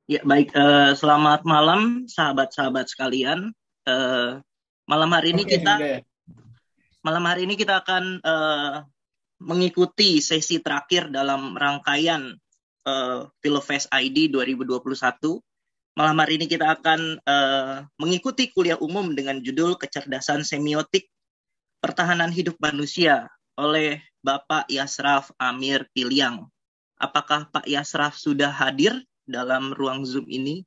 Ya, baik. Selamat malam, sahabat-sahabat sekalian. Eh, malam hari ini Oke, kita udah ya. malam hari ini kita akan mengikuti sesi terakhir dalam rangkaian PhilFest ID 2021. Malam hari ini kita akan mengikuti kuliah umum dengan judul Kecerdasan Semiotik Pertahanan Hidup Manusia oleh Bapak Yasraf Amir Piliang. Apakah Pak Yasraf sudah hadir dalam ruang Zoom ini?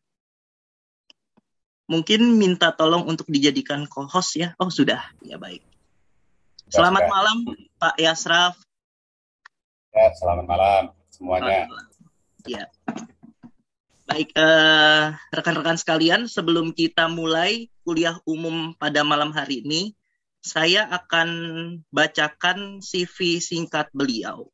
Mungkin minta tolong untuk dijadikan co-host ya. Oh, sudah. Ya, baik. Sudah, Selamat sudah. malam, Pak Yasraf. Ya, selamat malam Selamat semuanya. malam. Ya, baik. Rekan-rekan sekalian, sebelum kita mulai kuliah umum pada malam hari ini, saya akan bacakan CV singkat beliau.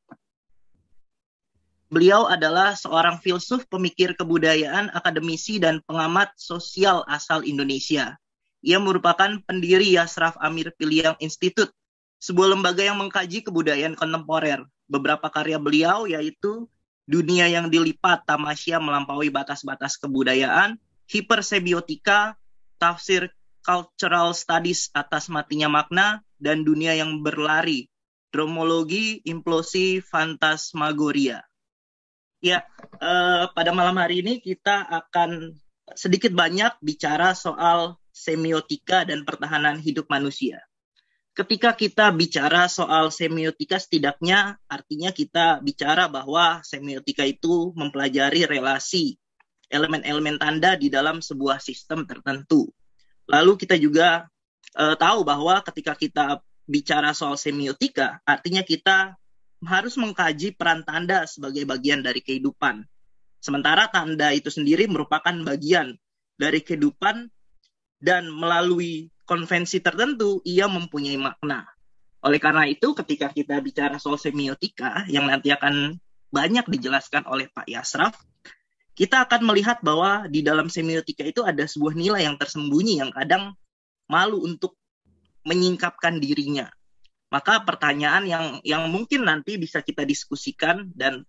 Beliau adalah seorang filsuf, pemikir kebudayaan, akademisi, dan pengamat sosial asal Indonesia. Ia merupakan pendiri Yasraf Amir Piliang Institute, sebuah lembaga yang mengkaji kebudayaan kontemporer. Beberapa karya beliau yaitu Dunia yang Dilipat, Tamasya Melampaui Batas-Batas Kebudayaan, Hipersemiotika, Tafsir Cultural Studies Atas Matinya Makna, dan Dunia yang Berlari, Dromologi, Implosi, Fantasmagoria. Ya, pada malam hari ini kita akan sedikit banyak bicara soal semiotika dan pertahanan hidup manusia. Ketika kita bicara soal semiotika, setidaknya artinya kita bicara bahwa semiotika itu mempelajari relasi elemen-elemen tanda di dalam sebuah sistem tertentu. Lalu kita juga tahu bahwa ketika kita bicara soal semiotika, artinya kita harus mengkaji peran tanda sebagai bagian dari kehidupan. Sementara tanda itu sendiri merupakan bagian dari kehidupan dan melalui konvensi tertentu ia mempunyai makna. Oleh karena itu, ketika kita bicara soal semiotika yang nanti akan banyak dijelaskan oleh Pak Yasraf, kita akan melihat bahwa di dalam semiotika itu ada sebuah nilai yang tersembunyi yang kadang malu untuk menyingkapkan dirinya. Maka pertanyaan yang mungkin nanti bisa kita diskusikan dan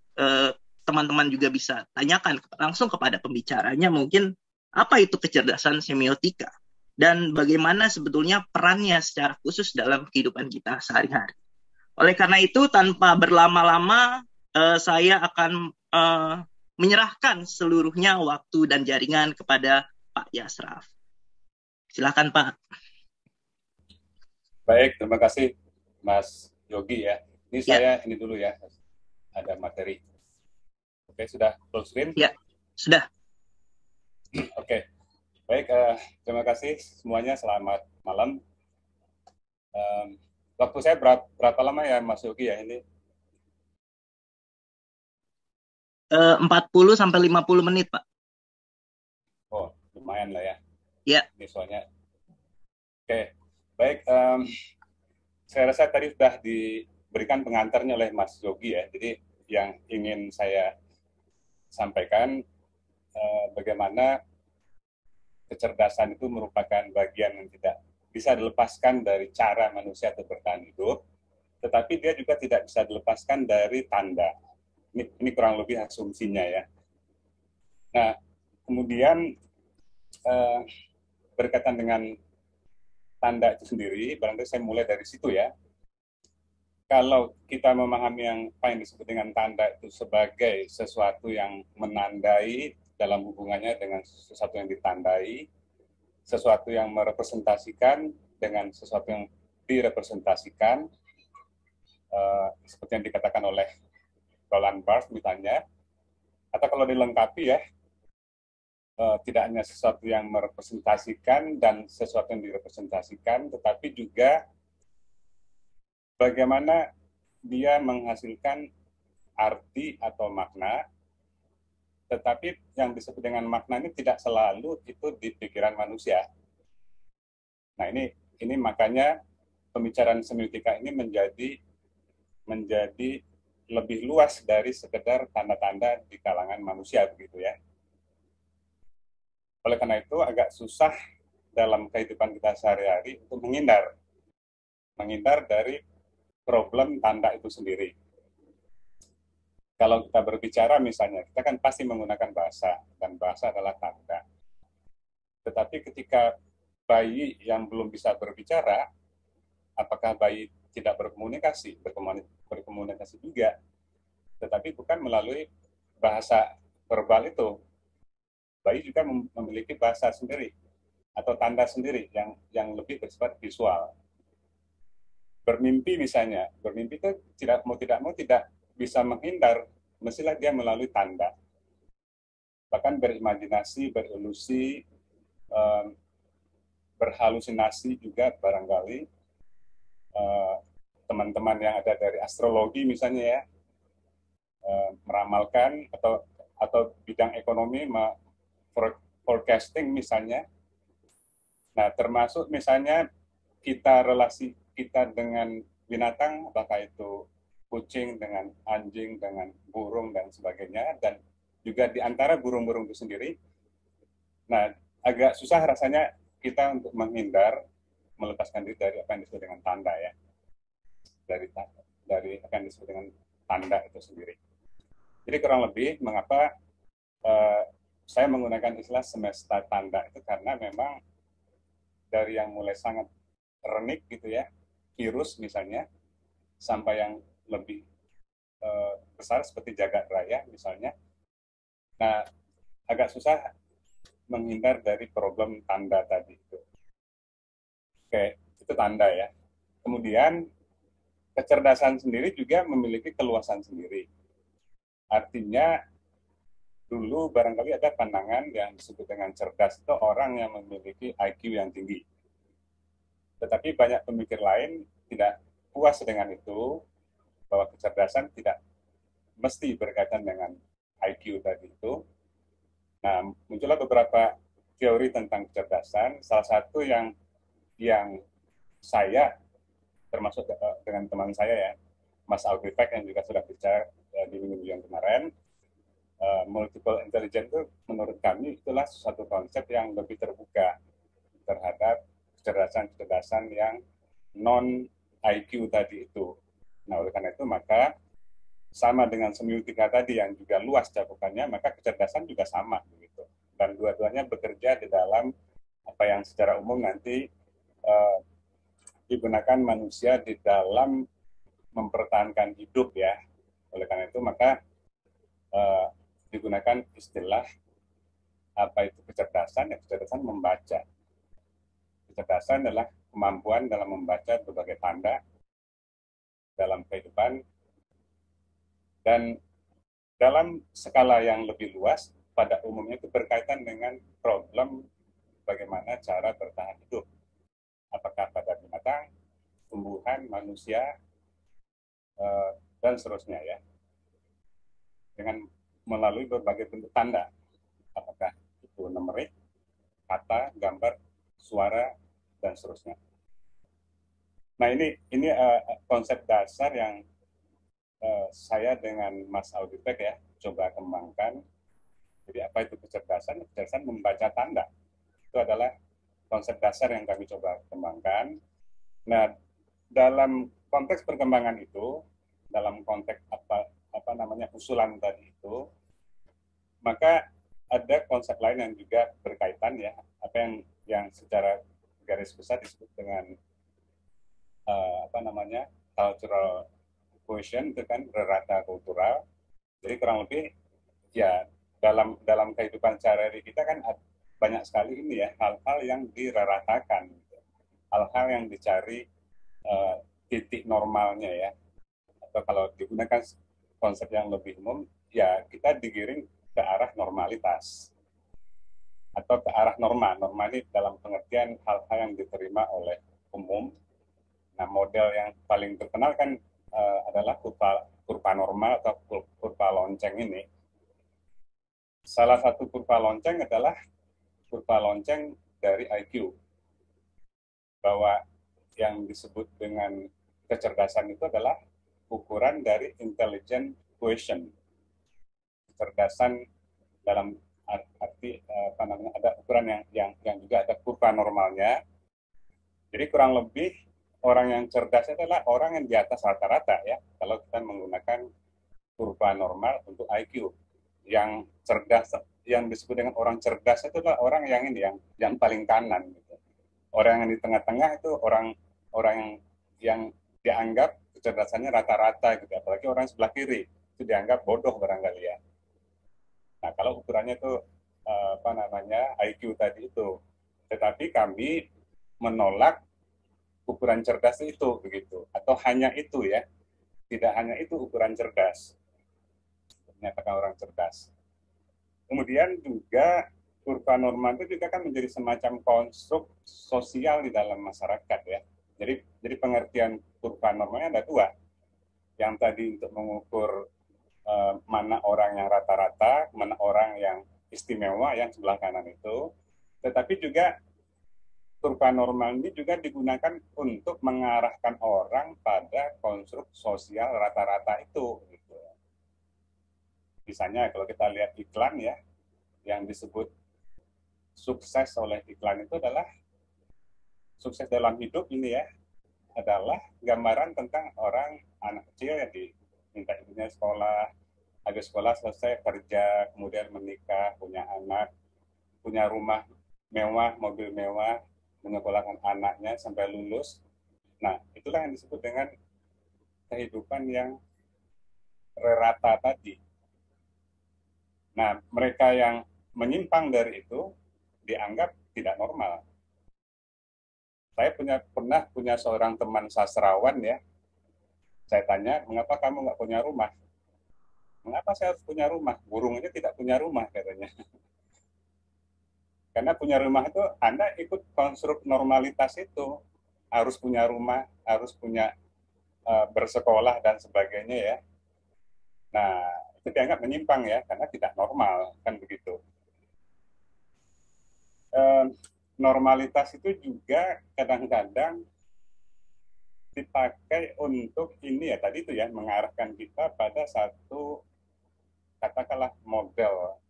teman-teman juga bisa tanyakan langsung kepada pembicaranya, mungkin apa itu kecerdasan semiotika dan bagaimana sebetulnya perannya secara khusus dalam kehidupan kita sehari-hari. Oleh karena itu, tanpa berlama-lama, saya akan menyerahkan seluruhnya waktu dan jaringan kepada Pak Yasraf. Silakan Pak. Baik, terima kasih Mas Yogi ya. Ini Ya, saya ini dulu ya, ada materi. Oke, sudah full screen? ya, sudah. Oke, baik. Terima kasih semuanya. Selamat malam. Um, Waktu saya berapa lama ya Mas Yogi ya ini? 40 sampai 50 menit, Pak. Oh, lumayan lah ya. Ya, Ini soalnya. Oke, baik. Saya rasa tadi sudah diberikan pengantarnya oleh Mas Yogi ya. Jadi yang ingin saya sampaikan bagaimana kecerdasan itu merupakan bagian yang tidak bisa dilepaskan dari cara manusia untuk bertahan hidup, tetapi dia juga tidak bisa dilepaskan dari tanda. Ini kurang lebih asumsinya ya. Nah, kemudian eh, berkaitan dengan tanda itu sendiri, barangkali saya mulai dari situ ya. Kalau kita memahami apa yang disebut dengan tanda itu sebagai sesuatu yang menandai dalam hubungannya dengan sesuatu yang ditandai, sesuatu yang merepresentasikan dengan sesuatu yang direpresentasikan, seperti yang dikatakan oleh Roland Barthes misalnya, atau kalau dilengkapi ya, tidak hanya sesuatu yang merepresentasikan dan sesuatu yang direpresentasikan, tetapi juga bagaimana dia menghasilkan arti atau makna, tetapi yang disebut dengan makna ini tidak selalu itu di pikiran manusia. Nah ini makanya pembicaraan semiotika ini menjadi lebih luas dari sekedar tanda-tanda di kalangan manusia begitu ya. Oleh karena itu agak susah dalam kehidupan kita sehari-hari untuk menghindar dari problem tanda itu sendiri. Kalau kita berbicara misalnya, kita kan pasti menggunakan bahasa, dan bahasa adalah tanda. Tetapi ketika bayi yang belum bisa berbicara, apakah bayi tidak berkomunikasi? Berkomunikasi juga, tetapi bukan melalui bahasa verbal itu. Bayi juga memiliki bahasa sendiri atau tanda sendiri yang lebih bersifat visual. Bermimpi misalnya, bermimpi itu tidak bisa menghindar, mestilah dia melalui tanda. Bahkan berimajinasi, berilusi, berhalusinasi juga barangkali. Teman-teman yang ada dari astrologi misalnya ya, meramalkan atau bidang ekonomi forecasting misalnya. Nah, termasuk misalnya relasi kita dengan binatang, apakah itu kucing dengan anjing, dengan burung dan sebagainya, dan juga di antara burung-burung itu sendiri. Nah, agak susah rasanya kita untuk menghindar, melepaskan diri dari apa yang disebut dengan tanda ya. Dari apa yang disebut dengan tanda itu sendiri. Jadi kurang lebih mengapa saya menggunakan istilah semesta tanda itu karena memang dari yang mulai sangat renik gitu ya, virus misalnya, sampai yang lebih besar seperti jagat raya misalnya. Nah, agak susah menghindar dari problem tanda tadi itu. Oke, itu tanda ya. Kemudian kecerdasan sendiri juga memiliki keluasan sendiri. Artinya dulu barangkali ada pandangan yang disebut dengan cerdas itu orang yang memiliki IQ yang tinggi. Tetapi banyak pemikir lain tidak puas dengan itu, bahwa kecerdasan tidak mesti berkaitan dengan IQ tadi itu. Nah, muncullah beberapa teori tentang kecerdasan. Salah satu yang saya, termasuk dengan teman saya ya, Mas Albi Peck yang juga sudah bicara di minggu yang kemarin, multiple intelligence itu menurut kami itulah suatu konsep yang lebih terbuka terhadap kecerdasan-kecerdasan yang non IQ tadi itu. Nah, oleh karena itu maka sama dengan semiotika tadi yang juga luas cakupannya, maka kecerdasan juga sama begitu. Dan dua-duanya bekerja di dalam apa yang secara umum nanti digunakan manusia di dalam mempertahankan hidup ya. Oleh karena itu maka digunakan istilah apa itu kecerdasan, ya kecerdasan membaca. Kecerdasan adalah kemampuan dalam membaca berbagai tanda dalam kehidupan, dan dalam skala yang lebih luas pada umumnya itu berkaitan dengan problem bagaimana cara bertahan hidup. Apakah pada binatang, tumbuhan, manusia, dan seterusnya ya. Dengan melalui berbagai bentuk tanda. Apakah itu numerik, kata, gambar, suara, dan seterusnya. Nah, ini konsep dasar yang saya dengan Mas Albi Peck ya coba kembangkan. Jadi apa itu kecerdasan? Kecerdasan membaca tanda. Itu adalah konsep dasar yang kami coba kembangkan. Nah, dalam konteks perkembangan itu, dalam konteks apa namanya usulan tadi itu, maka ada konsep lain yang juga berkaitan ya, apa yang secara garis besar disebut dengan apa namanya cultural cohesion, itu kan rerata kultural. Jadi kurang lebih ya dalam kehidupan sehari-hari kita kan banyak sekali ini ya hal-hal yang direratakan, hal-hal yang dicari titik normalnya ya, atau kalau digunakan konsep yang lebih umum ya kita digiring ke arah normalitas atau ke arah norma. Norma ini dalam pengertian hal-hal yang diterima oleh umum. Nah, model yang paling terkenal kan adalah kurva normal atau kurva lonceng ini. Salah satu kurva lonceng adalah kurva lonceng dari IQ. Bahwa yang disebut dengan kecerdasan itu adalah ukuran dari intelligent quotient. Kecerdasan dalam arti apa namanya, ada ukuran yang juga ada kurva normalnya. Jadi kurang lebih orang yang cerdas adalah orang yang di atas rata-rata ya, kalau kita menggunakan kurva normal untuk IQ. Yang cerdas, yang disebut dengan orang cerdas itu adalah orang yang ini, yang paling kanan. Gitu. Orang yang di tengah-tengah itu orang yang dianggap kecerdasannya rata-rata, gitu. Apalagi orang sebelah kiri itu dianggap bodoh barangkali ya. Nah, kalau ukurannya itu apa namanya IQ tadi itu, tetapi kami menolak ukuran cerdas itu begitu, atau hanya itu ya, tidak hanya itu ukuran cerdas, menyatakan orang cerdas. Kemudian juga kurva normal itu juga kan menjadi semacam konstruk sosial di dalam masyarakat ya. Jadi pengertian kurva normalnya ada dua. Yang tadi untuk mengukur mana orang yang rata-rata, mana orang yang istimewa yang sebelah kanan itu. Tetapi juga kurva normal ini juga digunakan untuk mengarahkan orang pada konstruk sosial rata-rata itu. Gitu. Misalnya kalau kita lihat iklan ya, yang disebut sukses oleh iklan itu adalah sukses dalam hidup ini ya, adalah gambaran tentang orang anak kecil yang diminta ibunya sekolah, habis sekolah selesai kerja, kemudian menikah, punya anak, punya rumah mewah, mobil mewah, menyekolahkan anaknya sampai lulus. Nah, itulah yang disebut dengan kehidupan yang rata tadi. Nah, mereka yang menyimpang dari itu dianggap tidak normal. Saya pernah punya seorang teman sastrawan ya. Saya tanya, mengapa kamu nggak punya rumah? Mengapa saya harus punya rumah? Burung ini tidak punya rumah katanya. Karena punya rumah itu Anda ikut konstruk normalitas itu. Harus punya rumah, harus punya bersekolah dan sebagainya ya. Nah, itu dianggap menyimpang ya, karena tidak normal, kan begitu. Normalitas itu juga kadang-kadang dipakai untuk ini ya, tadi itu ya, mengarahkan kita pada satu, katakanlah model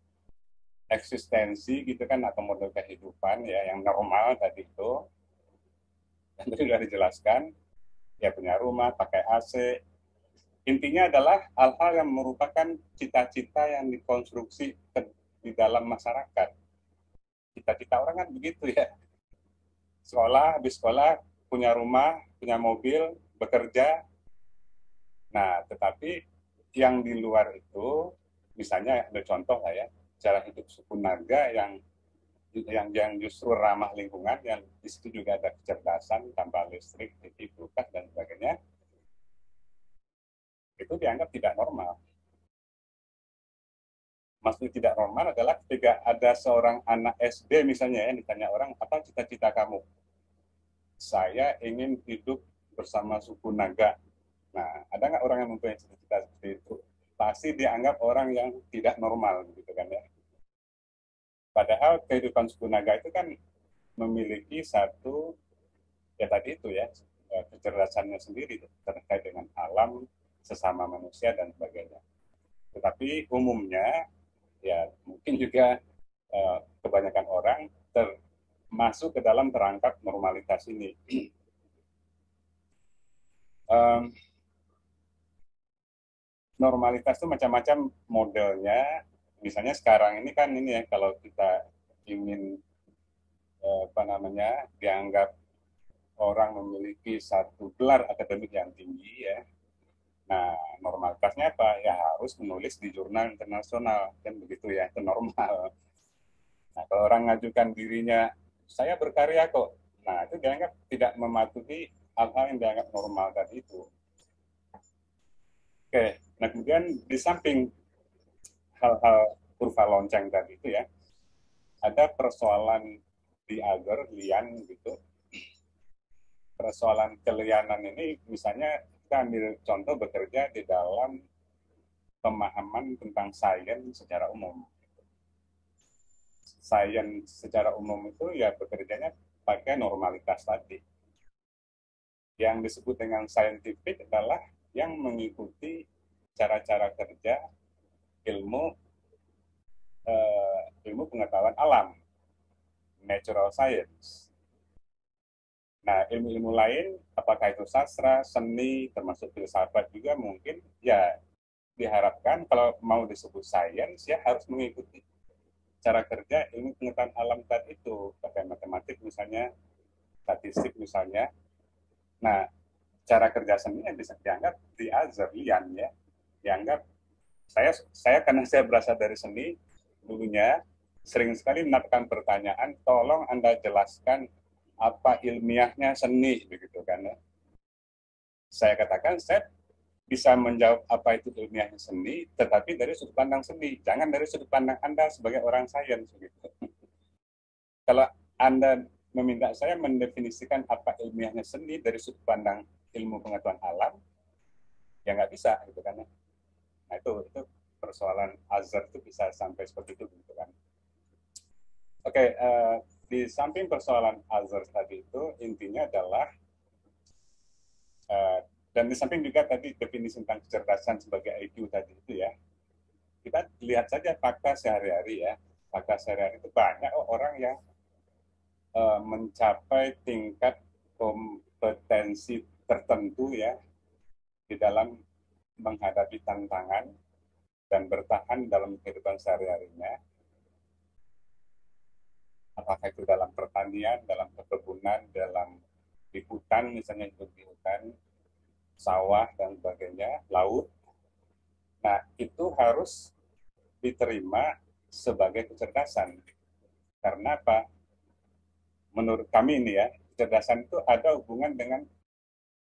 eksistensi gitu kan, atau model kehidupan ya, yang normal tadi itu. Dan tadi sudah dijelaskan, ya punya rumah, pakai AC. Intinya adalah hal-hal yang merupakan cita-cita yang dikonstruksi di dalam masyarakat. Cita-cita orang kan begitu ya. Sekolah, habis sekolah, punya rumah, punya mobil, bekerja. Nah, tetapi yang di luar itu, misalnya ada contoh lah ya, cara hidup suku naga yang justru ramah lingkungan, yang di situ juga ada kecerdasan tanpa listrik, TV, kulkas dan sebagainya, itu dianggap tidak normal. Maksud tidak normal adalah ketika ada seorang anak SD misalnya ya, ditanya orang, apa cita-cita kamu? Saya ingin hidup bersama suku naga. Nah, ada nggak orang yang mempunyai cita-cita seperti itu? Pasti dianggap orang yang tidak normal, gitu kan ya. Padahal kehidupan suku naga itu kan memiliki satu, ya tadi itu ya, kecerdasannya sendiri terkait dengan alam, sesama manusia dan sebagainya. Tetapi umumnya ya mungkin juga kebanyakan orang masuk ke dalam perangkap normalitas ini. Normalitas itu macam-macam modelnya. Misalnya sekarang ini kan ini ya, kalau kita ingin apa namanya dianggap orang memiliki satu gelar akademik yang tinggi ya. Nah, normalitasnya apa? Ya harus menulis di jurnal internasional, kan begitu ya, itu normal. Nah, kalau orang ngajukan dirinya, saya berkarya kok. Nah, itu dianggap tidak mematuhi hal-hal yang dianggap normal tadi itu. Oke, nah kemudian di samping hal-hal kurva lonceng tadi itu ya, ada persoalan di agar lian gitu. Persoalan kelianan ini misalnya kita ambil contoh bekerja di dalam pemahaman tentang sains secara umum. Sains secara umum itu ya bekerjanya pakai normalitas tadi. Yang disebut dengan scientific adalah yang mengikuti cara-cara kerja ilmu ilmu pengetahuan alam, natural science. Nah, ilmu-ilmu lain, apakah itu sastra, seni, termasuk filsafat juga mungkin, ya diharapkan kalau mau disebut sains ya harus mengikuti cara kerja ilmu pengetahuan alam tadi itu, pakai matematik misalnya, statistik misalnya. Nah, cara kerja seninya bisa dianggap di other lian ya, dianggap saya karena saya berasal dari seni dulunya sering sekali mendapatkan pertanyaan, tolong Anda jelaskan apa ilmiahnya seni begitu kan ya. Saya katakan saya bisa menjawab apa itu ilmiahnya seni, tetapi dari sudut pandang seni, jangan dari sudut pandang Anda sebagai orang sains begitu. Kalau Anda meminta saya mendefinisikan apa ilmiahnya seni dari sudut pandang ilmu pengetahuan alam, ya nggak bisa gitu kan. Nah itu persoalan azar itu bisa sampai seperti itu gitu kan. Oke, di samping persoalan azar tadi itu intinya adalah dan di samping juga tadi definisi tentang kecerdasan sebagai IQ tadi itu ya, kita lihat saja fakta sehari-hari ya. Fakta sehari-hari itu banyak orang yang mencapai tingkat kompetensi tertentu ya di dalam menghadapi tantangan dan bertahan dalam kehidupan sehari-harinya. Apakah itu dalam pertanian, dalam perkebunan, dalam di hutan, misalnya hidup di hutan, sawah, dan sebagainya, laut. Nah, itu harus diterima sebagai kecerdasan. Karena apa? Menurut kami ini ya, kecerdasan itu ada hubungan dengan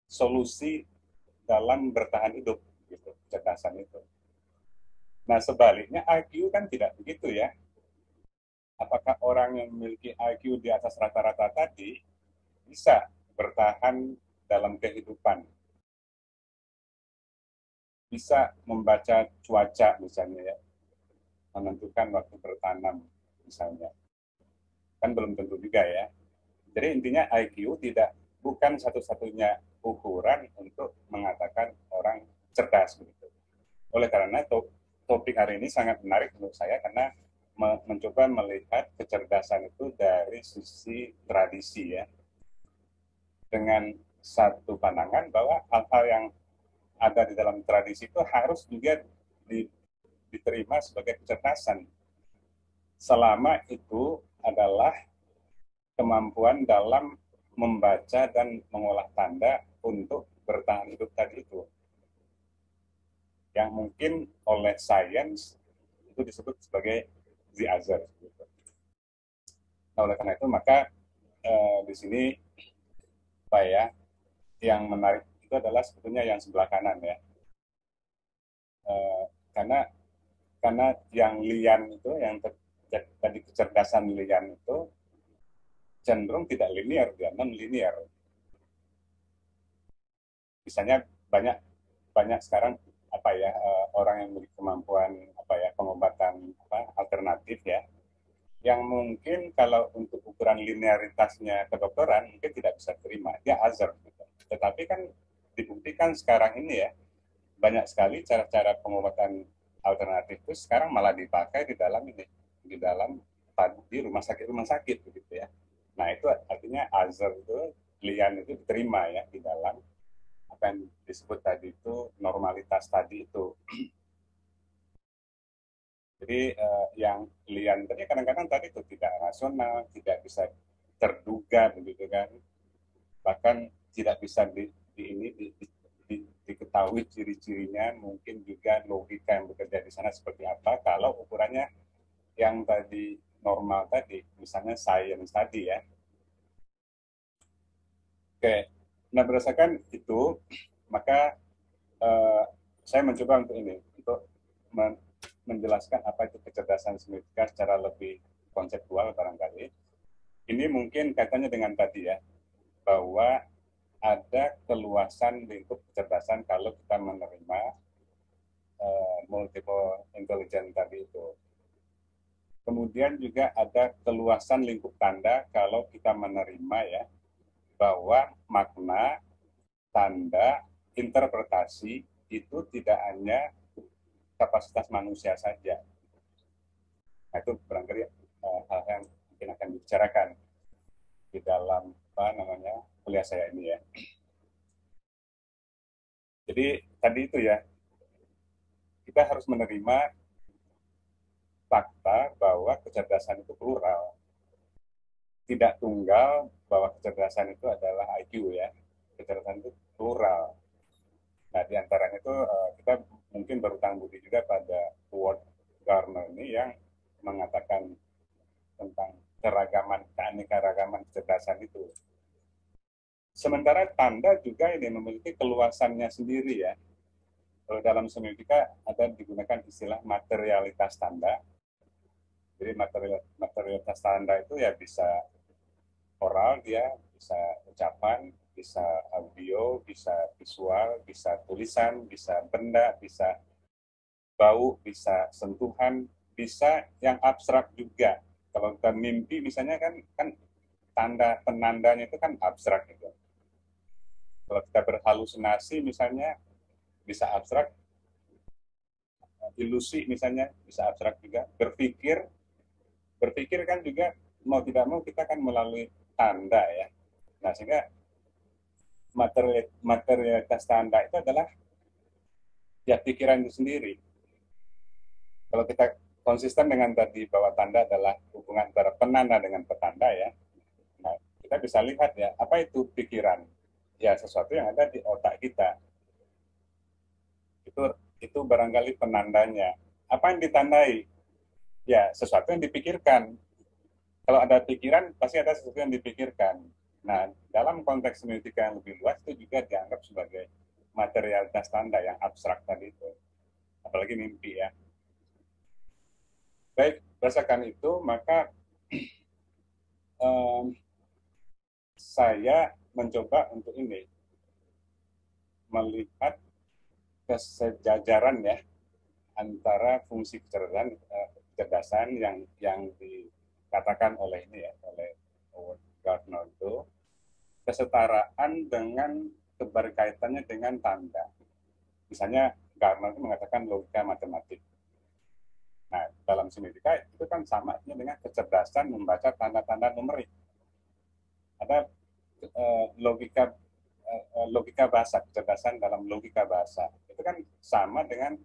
solusi dalam bertahan hidup, gitu, kecerdasan itu. Nah, sebaliknya IQ kan tidak begitu ya. Apakah orang yang memiliki IQ di atas rata-rata tadi bisa bertahan dalam kehidupan? Bisa membaca cuaca misalnya ya, menentukan waktu bertanam misalnya. Kan belum tentu juga ya. Jadi intinya IQ bukan satu-satunya ukuran untuk mengatakan orang cerdas begitu. Oleh karena topik hari ini sangat menarik menurut saya karena mencoba melihat kecerdasan itu dari sisi tradisi ya. Dengan satu pandangan bahwa hal-hal yang ada di dalam tradisi itu harus juga diterima sebagai kecerdasan. Selama itu adalah kemampuan dalam membaca dan mengolah tanda untuk bertahan hidup tadi itu. Yang mungkin oleh sains itu disebut sebagai the other. Nah, oleh karena itu maka di sini Pak ya, yang menarik itu adalah sebetulnya yang sebelah kanan ya. Karena yang lian itu, yang tadi kecerdasan lian itu cenderung tidak linear, dia non-linear. Misalnya banyak sekarang orang yang memiliki kemampuan pengobatan alternatif ya, yang mungkin kalau untuk ukuran linearitasnya kedokteran mungkin tidak bisa terima, dia hazard gitu. Tetapi kan dibuktikan sekarang ini ya, banyak sekali cara-cara pengobatan alternatif itu sekarang malah dipakai di dalam di rumah sakit begitu ya. Nah itu artinya hazard itu, lian itu diterima ya di dalam apa yang disebut tadi itu normalitas tadi itu. Jadi yang lian tadi kadang-kadang tadi itu tidak rasional, tidak bisa terduga begitu kan, bahkan tidak bisa diketahui ciri-cirinya, mungkin juga logika yang bekerja di sana seperti apa kalau ukurannya yang tadi normal tadi, misalnya sains tadi ya. Oke, nah berdasarkan itu maka saya mencoba untuk menjelaskan apa itu kecerdasan semiotika secara lebih konseptual barangkali. Ini mungkin kaitannya dengan tadi ya, bahwa ada keluasan lingkup kecerdasan kalau kita menerima multiple intelligence tadi itu. Kemudian juga ada keluasan lingkup tanda kalau kita menerima ya, bahwa makna, tanda, interpretasi itu tidak hanya kapasitas manusia saja. Nah itu barangkali hal yang mungkin akan dibicarakan di dalam kuliah saya ini ya. Jadi tadi itu ya, kita harus menerima fakta bahwa kecerdasan itu plural, tidak tunggal, bahwa kecerdasan itu adalah IQ ya, kecerdasan itu plural. Nah, di antaranya itu kita mungkin berutang budi juga pada Howard Gardner ini yang mengatakan tentang keragaman, keanekaragaman kecerdasan itu. Sementara tanda juga ini memiliki keluasannya sendiri ya. Kalau dalam semiotika ada digunakan istilah materialitas tanda. Jadi materialitas tanda itu ya bisa oral, dia bisa ucapan, bisa audio, bisa visual, bisa tulisan, bisa benda, bisa bau, bisa sentuhan, bisa yang abstrak juga. Kalau kita mimpi misalnya kan tanda penandanya itu kan abstrak gitu. Kalau kita berhalusinasi misalnya bisa abstrak, ilusi misalnya bisa abstrak juga. Berpikir kan juga mau tidak mau kita kan melalui tanda ya. Nah, sehingga materialitas tanda itu adalah ya pikiran itu sendiri. Kalau kita konsisten dengan tadi bahwa tanda adalah hubungan antara penanda dengan petanda ya, nah kita bisa lihat ya, apa itu pikiran? Ya sesuatu yang ada di otak kita. Itu barangkali penandanya. Apa yang ditandai? Ya sesuatu yang dipikirkan. Kalau ada pikiran, pasti ada sesuatu yang dipikirkan. Nah, dalam konteks semiotika yang lebih luas itu juga dianggap sebagai materialitas tanda yang abstrak tadi itu. Apalagi mimpi ya. Baik, berdasarkan itu, maka saya mencoba untuk ini, melihat kesejajaran ya, antara fungsi kecerdasan yang dikatakan oleh ini ya, oleh Howard Gardner itu, kesetaraan dengan keberkaitannya dengan tanda. Misalnya Gardner itu mengatakan logika matematik. Nah, dalam semiotika itu kan sama dengan kecerdasan membaca tanda-tanda numerik. Ada logika bahasa, kecerdasan dalam logika bahasa. Itu kan sama dengan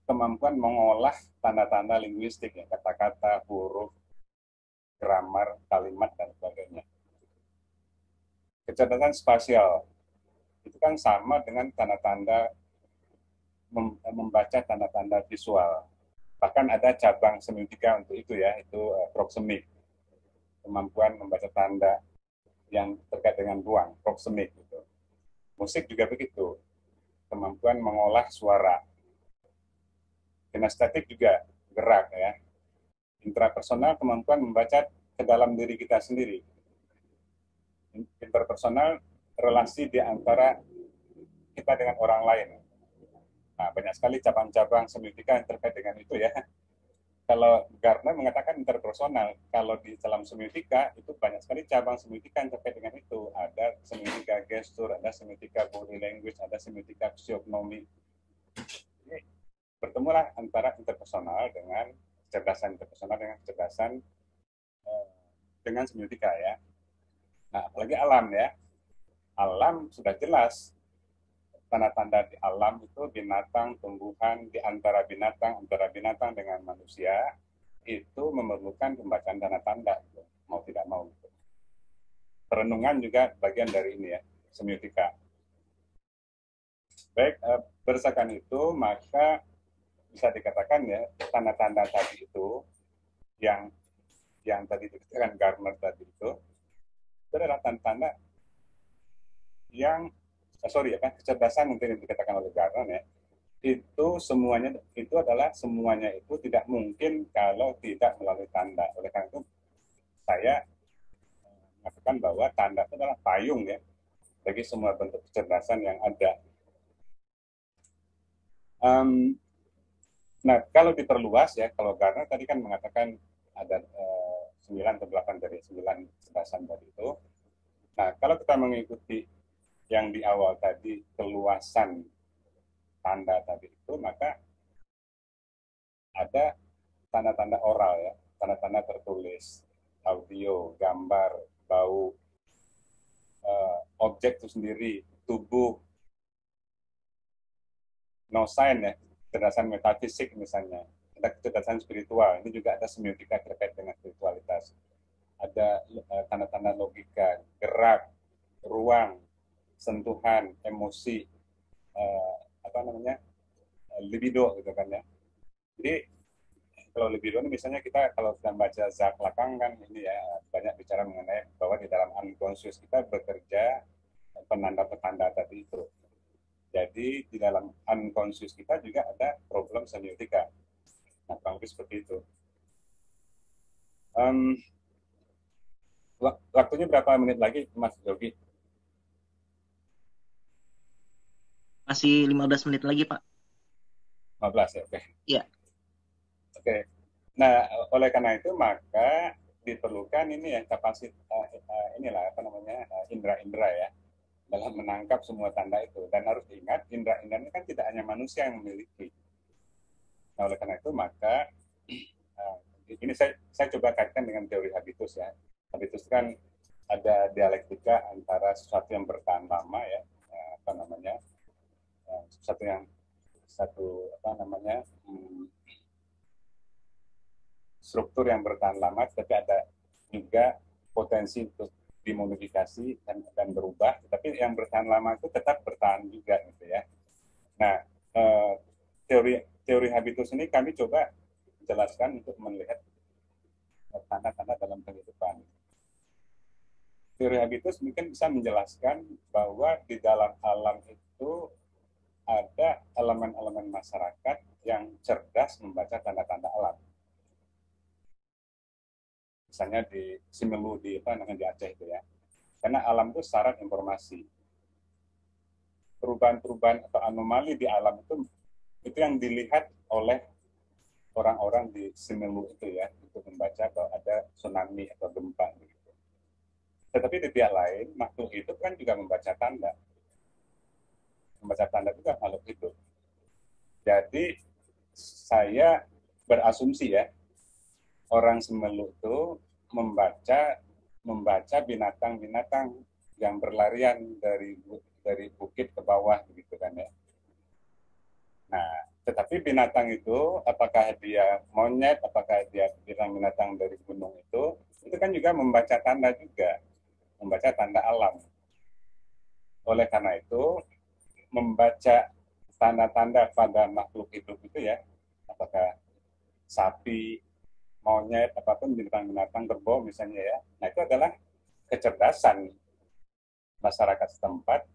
kemampuan mengolah tanda-tanda linguistik, ya, kata-kata, huruf, grammar, kalimat, dan sebagainya. Kecerdasan spasial itu kan sama dengan tanda-tanda membaca tanda-tanda visual. Bahkan ada cabang semiotika untuk itu ya, itu proxemic, kemampuan membaca tanda yang terkait dengan ruang, proxemic gitu. Musik juga begitu, kemampuan mengolah suara. Kinestetik juga gerak ya. Intrapersonal, kemampuan membaca ke dalam diri kita sendiri. Interpersonal, relasi di antara kita dengan orang lain. Nah, banyak sekali cabang-cabang semiotika yang terkait dengan itu ya. Kalau Gardner mengatakan interpersonal, kalau di dalam semiotika itu banyak sekali cabang semiotika yang terkait dengan itu. Ada semiotika gestur, ada semiotika body language, ada semiotika physiognomy. Ini bertemulah antara interpersonal dengan kecerdasan interpersonal dengan kecerdasan dengan semiotika ya. Nah, apalagi alam ya. Alam sudah jelas tanda-tanda di alam itu binatang, tumbuhan, di antara binatang dengan manusia itu memerlukan pembacaan tanda-tanda, gitu. Mau tidak mau. Gitu. Perenungan juga bagian dari ini ya, semiotika. Baik, berdasarkan itu maka bisa dikatakan ya tanda-tanda tadi itu yang tadi dikatakan Gardner tadi itu adalah tanda-tanda yang kecerdasan mungkin yang dikatakan oleh Gardner ya, itu semuanya itu tidak mungkin kalau tidak melalui tanda. Oleh karena itu saya mengatakan bahwa tanda itu adalah payung ya bagi semua bentuk kecerdasan yang ada. Nah, kalau diperluas ya, kalau Gardner tadi kan mengatakan ada 9 atau 8 dari 9 kecerdasan tadi itu. Nah, kalau kita mengikuti yang di awal tadi, keluasan tanda tadi itu, maka ada tanda-tanda oral ya, tanda-tanda tertulis, audio, gambar, bau, objek itu sendiri, tubuh, no sign ya, kecerdasan metafisik misalnya, ada kecerdasan spiritual, ini juga ada semiotika terkait dengan spiritualitas. Ada tanda-tanda logika, gerak, ruang, sentuhan, emosi, apa namanya, libido gitu kan ya. Jadi kalau libido ini misalnya kita kalau kita baca Jacques Lacan kan ini ya banyak bicara mengenai bahwa di dalam unconscious kita bekerja penanda-petanda tadi itu. Jadi di dalam unconscious kita juga ada problem semiotika. Nah, kurang lebih seperti itu. Um, Waktunya berapa menit lagi, Mas Yogi? Masih 15 menit lagi, Pak. 15 ya, oke. Iya. Oke. Nah, oleh karena itu maka diperlukan ini ya kapasitas inilah apa namanya indera-indera ya dalam menangkap semua tanda itu. Dan harus diingat indera-indera ini kan tidak hanya manusia yang memiliki. Nah, oleh karena itu maka ini saya coba kaitkan dengan teori habitus ya. Habitus kan ada dialektika antara sesuatu yang bertahan lama ya, apa namanya, sesuatu yang apa namanya struktur yang bertahan lama, tapi ada juga potensi untuk dimodifikasi dan berubah. Tapi yang bertahan lama itu tetap bertahan juga gitu ya. Nah, teori habitus ini kami coba jelaskan untuk melihat tanda-tanda dalam kehidupan. Teori habitus mungkin bisa menjelaskan bahwa di dalam alam itu ada elemen-elemen masyarakat yang cerdas membaca tanda-tanda alam. Misalnya di Simelu di apa namanya di Aceh itu ya. Karena alam itu syarat informasi. Perubahan-perubahan atau anomali di alam itu yang dilihat oleh orang-orang di Simelu itu ya untuk membaca bahwa ada tsunami atau gempa begitu. Tetapi di pihak lain makhluk hidup kan juga membaca tanda. Membaca tanda juga makhluk hidup. Jadi saya berasumsi ya orang Simelu itu membaca binatang-binatang yang berlarian dari bukit ke bawah begitu kan ya. Nah, tetapi binatang itu apakah dia monyet, apakah dia binatang dari gunung itu kan juga membaca tanda juga, membaca tanda alam. Oleh karena itu, membaca tanda-tanda pada makhluk hidup itu ya, apakah sapi, monyet, apapun binatang-binatang kerbau misalnya ya. Nah, itu adalah kecerdasan masyarakat setempat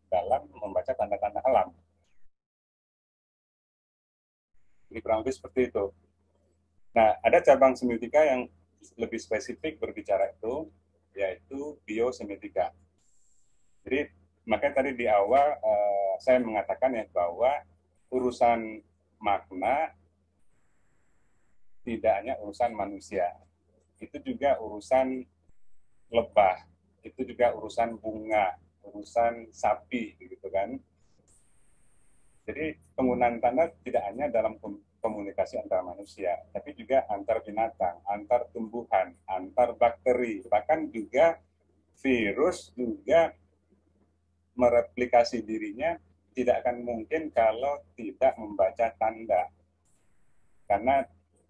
dalam membaca tanda-tanda alam. Ini kurang lebih seperti itu. Nah, ada cabang semiotika yang lebih spesifik berbicara itu, yaitu biosemiotika. Jadi, makanya tadi di awal saya mengatakan ya bahwa urusan makna tidak hanya urusan manusia, itu juga urusan lebah, itu juga urusan bunga, urusan sapi, gitu kan. Jadi penggunaan tanda tidak hanya dalam komunikasi antar manusia, tapi juga antar binatang, antar tumbuhan, antar bakteri, bahkan juga virus juga mereplikasi dirinya tidak akan mungkin kalau tidak membaca tanda. Karena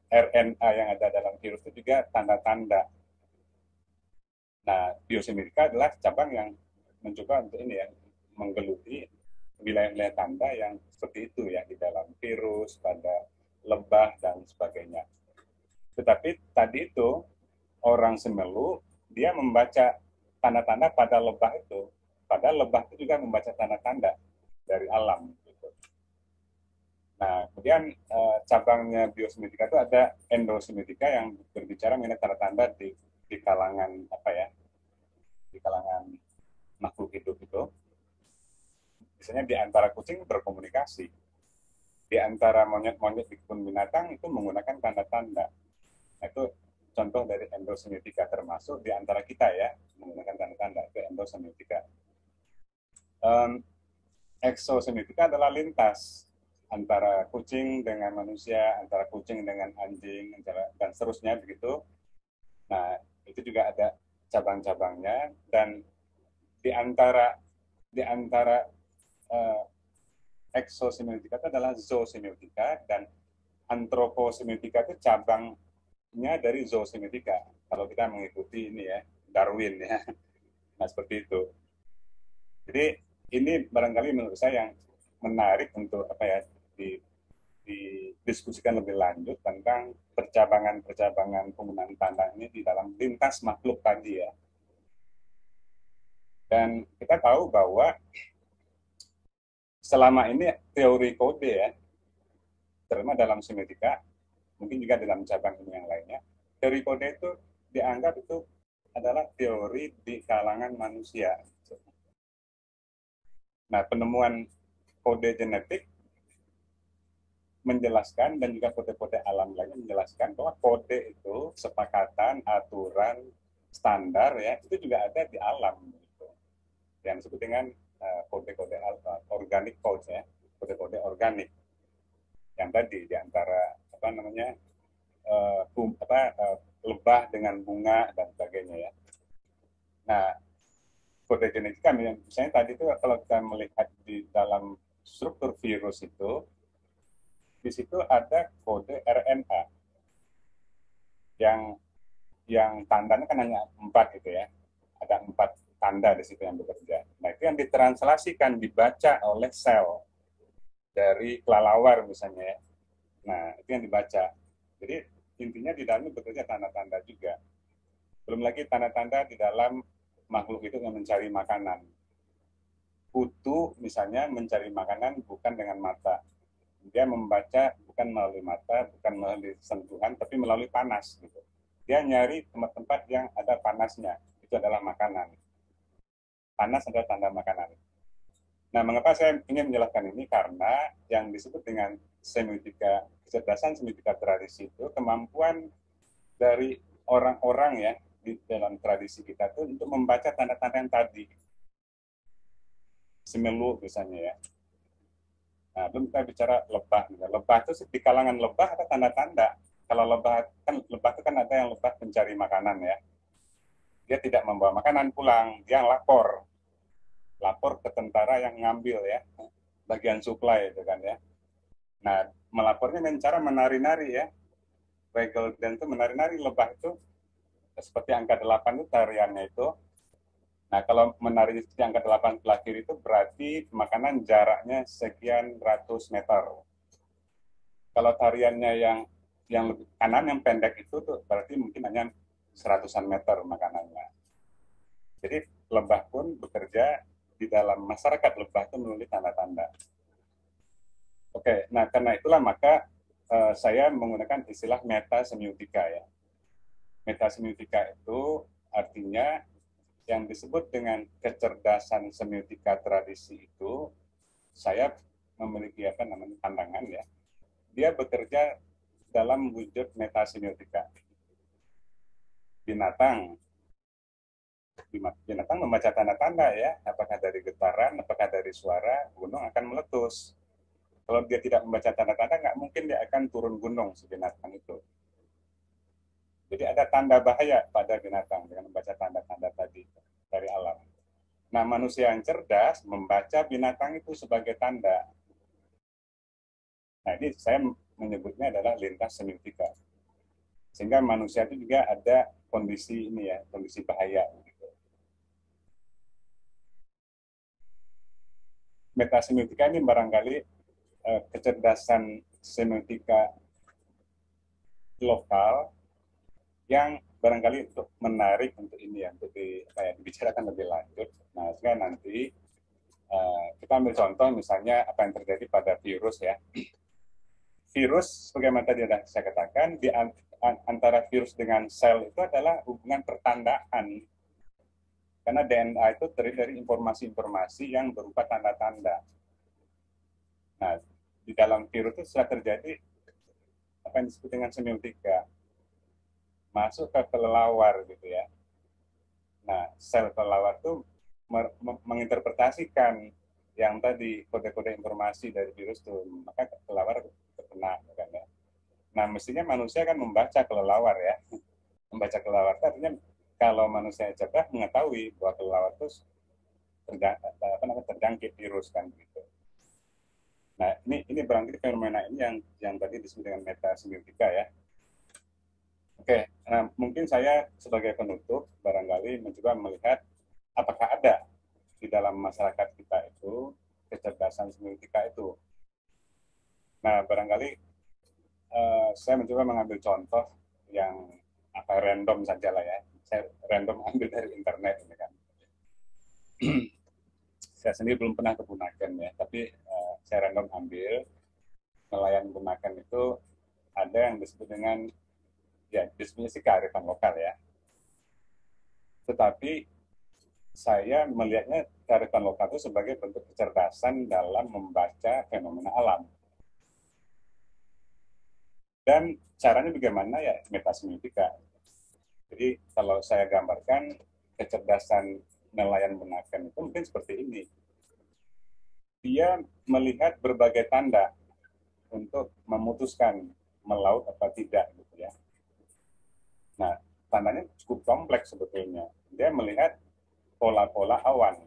RNA yang ada dalam virus itu juga tanda-tanda. Nah, biosemiotika adalah cabang yang mencoba untuk ini ya, menggeluti wilayah-wilayah tanda yang seperti itu ya di dalam virus, pada lebah dan sebagainya. Tetapi tadi itu orang Semelu dia membaca tanda-tanda pada lebah itu, padahal lebah itu juga membaca tanda-tanda dari alam. Gitu. Nah, kemudian cabangnya biosemiotika itu ada endosemiotika yang berbicara mengenai tanda-tanda di kalangan apa ya, di kalangan makhluk hidup itu. Misalnya di antara kucing berkomunikasi, di antara monyet-monyet di kebun binatang itu menggunakan tanda-tanda. Nah, itu contoh dari endosemiotika, termasuk di antara kita ya menggunakan tanda-tanda, itu endosemiotika. Exosemiotika adalah lintas antara kucing dengan manusia, antara kucing dengan anjing, dan seterusnya begitu. Nah, itu juga ada cabang-cabangnya, dan di antara Exosemiotika itu adalah zoosemiotika, dan antroposemiotika itu cabangnya dari zoosemiotika. Kalau kita mengikuti ini ya, Darwin ya. Nah, seperti itu. Jadi ini barangkali menurut saya yang menarik untuk apa ya didiskusikan lebih lanjut tentang percabangan-percabangan penggunaan tanda ini di dalam lintas makhluk tadi ya. Dan kita tahu bahwa selama ini teori kode ya, terutama dalam semiotika, mungkin juga dalam cabang yang lainnya, teori kode itu dianggap itu adalah teori di kalangan manusia. Nah, penemuan kode genetik menjelaskan, dan juga kode-kode alam lainnya menjelaskan bahwa kode itu sepakatan, aturan, standar ya, itu juga ada di alam gitu. Yang disebut dengan kode-kode organic code ya, kode-kode organik. Yang tadi di antara apa namanya lebah dengan bunga dan sebagainya ya. Nah, kode genetika misalnya tadi itu kalau kita melihat di dalam struktur virus itu, di situ ada kode RNA yang tandanya kan hanya 4 gitu ya. Ada 4 tanda di situ yang bekerja. Nah, itu yang ditranslasikan, dibaca oleh sel dari kelelawar misalnya ya. Nah, itu yang dibaca. Jadi intinya di dalamnya bekerja tanda-tanda juga. Belum lagi tanda-tanda di dalam makhluk itu yang mencari makanan. Kutu misalnya mencari makanan bukan dengan mata. Dia membaca bukan melalui mata, bukan melalui sentuhan, tapi melalui panas. Gitu. Dia nyari tempat-tempat yang ada panasnya. Itu adalah makanan. Panas adalah tanda makanan. Nah, mengapa saya ingin menjelaskan ini? Karena yang disebut dengan semiotika, kecerdasan semiotika tradisi itu kemampuan dari orang-orang ya di dalam tradisi kita itu untuk membaca tanda-tanda yang tadi. Semelu misalnya ya. Nah, belum kita bicara lebah. Lebah itu di kalangan lebah ada tanda-tanda. Kalau lebah itu kan ada yang lebah mencari makanan ya. Dia tidak membawa makanan pulang, dia lapor ke tentara yang ngambil ya, bagian suplai itu kan ya. Nah, melapornya dengan cara menari-nari ya. Weigel dan itu menari-nari, lebah itu seperti angka 8 itu tariannya itu. Nah, kalau menari di angka 8 sebelah kiri itu berarti makanan jaraknya sekian ratus meter. Kalau tariannya yang lebih kanan, yang pendek itu tuh berarti mungkin hanya seratusan meter makanannya. Jadi lebah pun bekerja di dalam masyarakat lebah itu melalui tanda-tanda. Oke, nah karena itulah maka saya menggunakan istilah metasemiotika ya. Metasemiotika itu artinya yang disebut dengan kecerdasan semiotika tradisi itu, saya memiliki apa namanya pandangan ya, dia bekerja dalam wujud metasemiotika. Binatang membaca tanda-tanda ya, apakah dari getaran, apakah dari suara, gunung akan meletus. Kalau dia tidak membaca tanda-tanda, nggak mungkin dia akan turun gunung si binatang itu. Jadi ada tanda bahaya pada binatang dengan membaca tanda-tanda tadi dari alam. Nah, manusia yang cerdas membaca binatang itu sebagai tanda. Nah, ini saya menyebutnya adalah lintas semiotika. Sehingga manusia itu juga ada kondisi ini ya, kondisi bahaya. Metasemiotika ini barangkali kecerdasan semiotika lokal yang barangkali untuk menarik untuk ini ya, untuk dibicarakan lebih lanjut. Nah, sekarang nanti kita ambil contoh misalnya apa yang terjadi pada virus ya. Virus, bagaimana tadi sudah saya katakan, di antara virus dengan sel itu adalah hubungan pertandaan. Karena DNA itu terdiri dari informasi-informasi yang berupa tanda-tanda. Nah, di dalam virus itu sudah terjadi apa yang disebut dengan semiotika. Masuk ke kelelawar gitu ya. Nah, sel kelelawar itu menginterpretasikan yang tadi kode-kode informasi dari virus itu, maka kelelawar terkena kan ya. Nah, mestinya manusia kan membaca kelelawar ya. Membaca kelelawar itu artinya kalau manusia cerdas mengetahui bahwa kelelawar itu terjangkit virus kan gitu. Nah, ini berarti fenomena ini yang tadi disebut dengan metasemiotika ya. Oke, nah mungkin saya sebagai penutup barangkali mencoba melihat apakah ada di dalam masyarakat kita itu kecerdasan semiotika itu. Nah, barangkali saya mencoba mengambil contoh yang apa random saja lah ya. Saya random ambil dari internet ini kan. Saya sendiri belum pernah ke Bunaken ya, tapi saya random ambil nelayan Bunaken itu ada yang disebut dengan ya disebutnya sih kearifan lokal ya. Tetapi saya melihatnya kearifan lokal itu sebagai bentuk kecerdasan dalam membaca fenomena alam. Dan caranya bagaimana ya metasemiotika. Jadi kalau saya gambarkan kecerdasan nelayan Bunaken itu mungkin seperti ini. Dia melihat berbagai tanda untuk memutuskan melaut apa tidak gitu ya. Nah, tandanya cukup kompleks sebetulnya. Dia melihat pola-pola awan.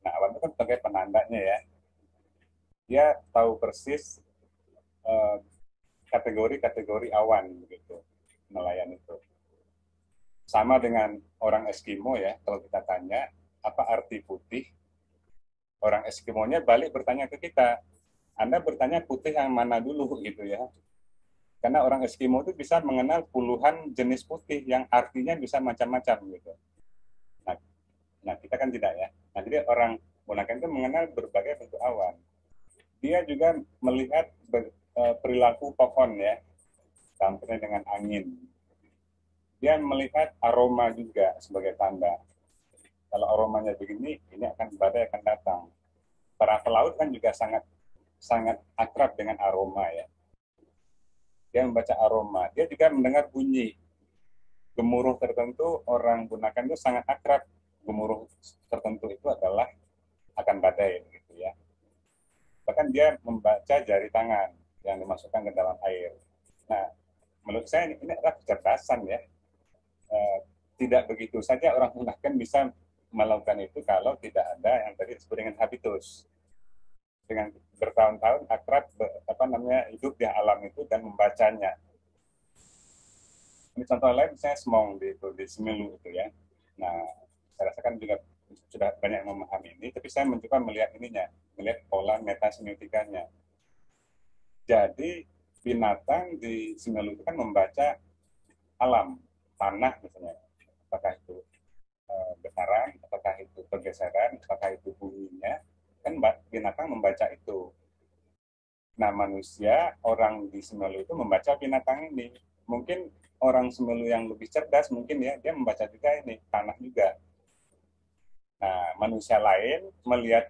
Nah, awan itu kan sebagai penandanya ya. Dia tahu persis kategori-kategori awan gitu, nelayan itu. Sama dengan orang Eskimo ya, kalau kita tanya apa arti putih, orang Eskimonya balik bertanya ke kita, Anda bertanya putih yang mana dulu gitu ya. Karena orang Eskimo itu bisa mengenal puluhan jenis putih yang artinya bisa macam-macam gitu. Nah, nah kita kan tidak ya. Nah jadi orang Bunaken itu mengenal berbagai bentuk awan. Dia juga melihat perilaku pohon ya, tampilnya dengan angin. Dia melihat aroma juga sebagai tanda. Kalau aromanya begini, ini akan badai akan datang. Para pelaut kan juga sangat sangat akrab dengan aroma ya. Dia membaca aroma. Dia juga mendengar bunyi. Gemuruh tertentu orang gunakan itu sangat akrab. Gemuruh tertentu itu adalah akan badai gitu ya. Bahkan dia membaca jari tangan yang dimasukkan ke dalam air. Nah, menurut saya ini adalah kecerdasan ya. Tidak begitu saja orang gunakan bisa melakukan itu kalau tidak ada yang tadi disebut dengan habitus. Dengan bertahun-tahun akrab hidup di alam itu dan membacanya. Ini contoh lain misalnya semong di Semelu itu ya. Nah, saya rasakan juga sudah banyak memahami ini, tapi saya mencoba melihat melihat pola metasemiotikanya. Jadi binatang di Semelu itu kan membaca alam, tanah misalnya, apakah itu getaran, apakah itu pergeseran, apakah itu bunyinya, kan binatang membaca itu. Nah, manusia, orang di Semelu itu membaca binatang ini. Mungkin orang Semelu yang lebih cerdas, mungkin ya, dia membaca juga ini, tanah juga. Nah, manusia lain melihat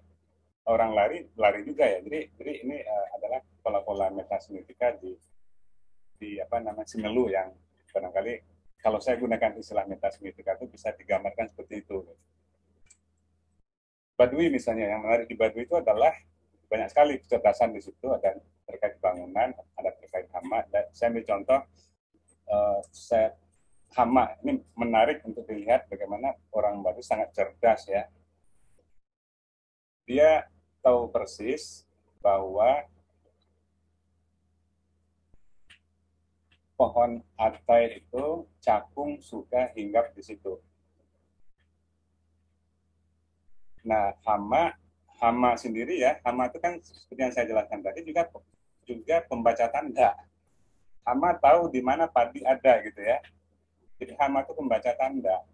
orang lari juga ya. Jadi ini adalah pola-pola metasemiotika di Semelu yang barangkali kalau saya gunakan istilah metasemiotika itu bisa digambarkan seperti itu. Baduy misalnya, yang menarik di Baduy itu adalah banyak sekali kecerdasan di situ, ada terkait bangunan, ada terkait hama. Dan saya ambil contoh, hama ini menarik untuk dilihat bagaimana orang Baduy sangat cerdas ya. Dia tahu persis bahwa pohon atai itu cakung suka hinggap di situ. Nah, hama sendiri ya, hama itu kan seperti yang saya jelaskan tadi juga pembaca tanda. Hama tahu di mana padi ada gitu ya. Jadi hama itu pembaca tanda.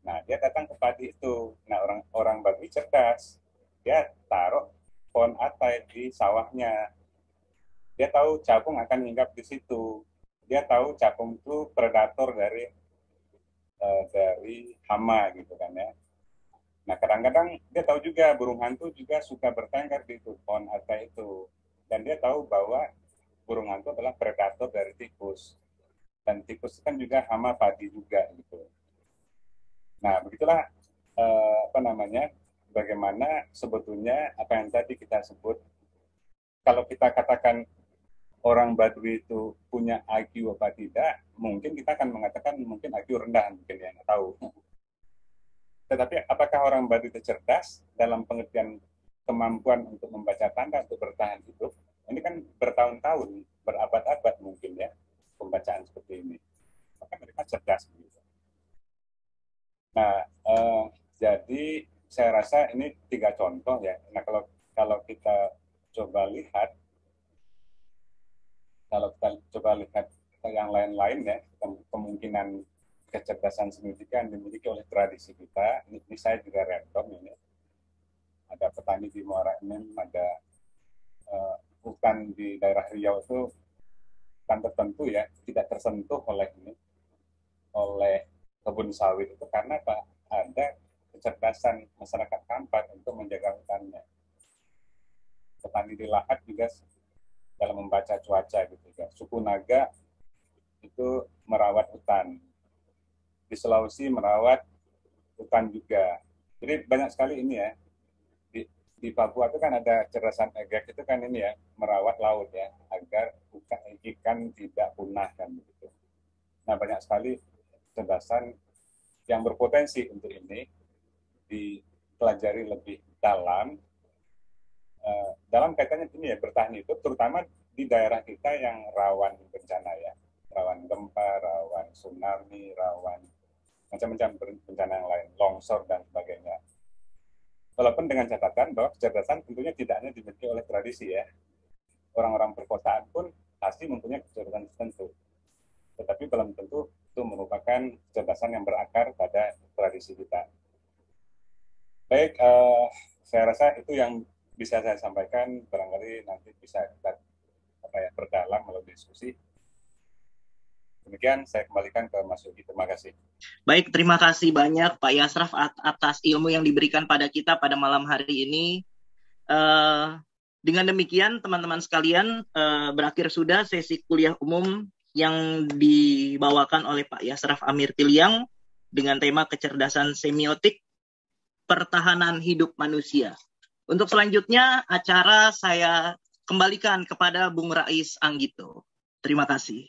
Nah, dia datang ke padi itu. Nah, orang Baduy cerdas. Dia taruh pohon atai di sawahnya. Dia tahu cakung akan hinggap di situ. Dia tahu cakung itu predator dari hama gitu kan ya. Nah, kadang-kadang dia tahu juga burung hantu juga suka bertengkar di itu, pohon atai itu. Dan dia tahu bahwa burung hantu adalah predator dari tikus. Dan tikus kan juga hama padi juga gitu. Nah, begitulah bagaimana sebetulnya apa yang tadi kita sebut. Kalau kita katakan orang Baduy itu punya IQ apa tidak, mungkin kita akan mengatakan mungkin IQ rendah, mungkin ya, tahu. Tetapi apakah orang Baduy itu cerdas dalam pengertian kemampuan untuk membaca tanda untuk bertahan hidup, ini kan bertahun-tahun, berabad-abad mungkin ya, pembacaan seperti ini. Maka mereka cerdas. Gitu. Nah, jadi saya rasa ini 3 contoh ya. Nah, kalau kita coba lihat, yang lain-lain ya, kemungkinan kecerdasan signifikan dimiliki oleh tradisi kita. Ini saya juga random ini. Ada petani di Muara Enim, ada hutan di daerah Riau itu kan tertentu ya, tidak tersentuh oleh kebun sawit itu karena apa? Ada kecerdasan masyarakat Kampat untuk menjaga hutannya. Petani di Lahat juga dalam membaca cuaca gitu ya. Suku Naga itu merawat hutan. Di Sulawesi merawat hutan juga. Jadi banyak sekali ini ya. Di Papua itu kan ada cerdasan egek itu kan ini ya, merawat laut ya, agar ikan tidak punah kan begitu. Nah, banyak sekali kecerdasan yang berpotensi untuk ini dipelajari lebih dalam kaitannya ini ya, bertahan hidup, terutama di daerah kita yang rawan bencana ya, rawan gempa, rawan tsunami, rawan macam-macam bencana yang lain, longsor dan sebagainya. Walaupun dengan catatan bahwa kecerdasan tentunya tidak hanya dimiliki oleh tradisi ya. Orang-orang perkotaan pun pasti mempunyai kecerdasan tertentu. Tetapi belum tentu itu merupakan kecerdasan yang berakar pada tradisi kita. Baik, saya rasa itu yang bisa saya sampaikan. Barangkali nanti bisa kita perdalam melalui diskusi. Demikian saya kembalikan ke Mas Yogi. Terima kasih. Baik, terima kasih banyak Pak Yasraf atas ilmu yang diberikan pada kita pada malam hari ini. Dengan demikian teman-teman sekalian, berakhir sudah sesi kuliah umum yang dibawakan oleh Pak Yasraf Amir Piliang dengan tema kecerdasan semiotik pertahanan hidup manusia. Untuk selanjutnya acara saya kembalikan kepada Bung Rais Anggito. Terima kasih.